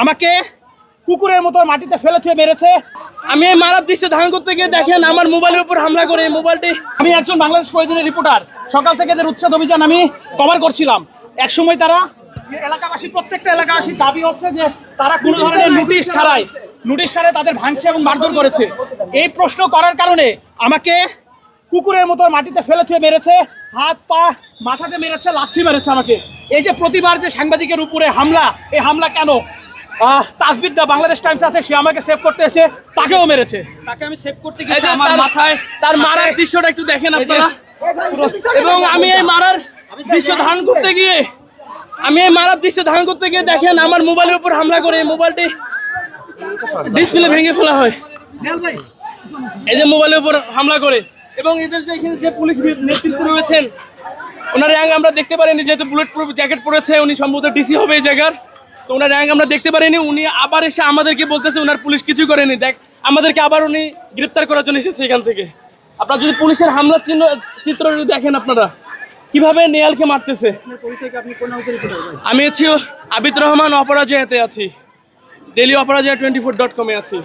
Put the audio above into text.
আমাকে কুকুরের মতো মাটিতে ফেলে থুয়ে মেরেছে। আমি এই মারার দৃশ্য ধারণ করতে গিয়ে দেখেন আমার মোবাইলের উপর হামলা করে। মোবাইলটি আমি একজন বাংলাদেশ প্রতিদিনের রিপোর্টার, সকাল থেকে এদের উচ্ছেদ অভিযান আমি কভার করছিলাম। একসময় তারা এলাকাবাসী, প্রত্যেকটা এলাকাবাসীর দাবি হচ্ছে যে তারা কোনো ধরনের নোটিশ ছাড়াই তাদের ভাঙছে এবং মারধর করেছে। এই প্রশ্ন করার কারণে আমাকে কুকুরের মতো মাটিতে ফেলে থুয়ে মেরেছে, হাত পা মাথাতে মেরেছে, লাথি মেরেছে আমাকে। এই যে প্রতিবার যে সাংবাদিকের উপরে হামলা, এই হামলা কেন? তাসবির দা বাংলাদেশ টাইমস আছে, সে আমাকে সেভ করতে এসে তাকেও মেরেছে। তাকে আমি সেভ করতে গেছি, আমার মাথায় তার মারার দৃশ্যটা একটু দেখেন আপনারা। এবং আমি এই মারার দৃশ্য ধারণ করতে গিয়ে দেখেন আমার মোবাইলের উপর হামলা করে। মোবাইলটি ডিসপ্লে ভেঙে ফেলা হয়, এই যে মোবাইলের উপর হামলা করে। এবং এদের যে এখানে যে পুলিশ নেতৃত্ব রয়েছেন, ওনার র্যাঙ্ক আমরা দেখতে পারিনি, যেহেতু বুলেট প্রুফ জ্যাকেট পরেছে, উনি সম্ভবত ডিসি হবে এই জায়গার। তো ওনার র্যাঙ্ক আমরা দেখতে পারিনি। উনি আবার এসে আমাদেরকে বলতেছে ওনার পুলিশ কিছু করেনি। আমাদেরকে আবার উনি গ্রেপ্তার করার জন্য এসেছে এখান থেকে। আপনারা যদি পুলিশের হামলার চিত্র যদি দেখেন আপনারা কিভাবে নেয়ালকে মারতেছে। আমি আছি আবিদ রহমান, অপরাজয়তে আছি, ডেইলি অপরাজয় 24.com আছি।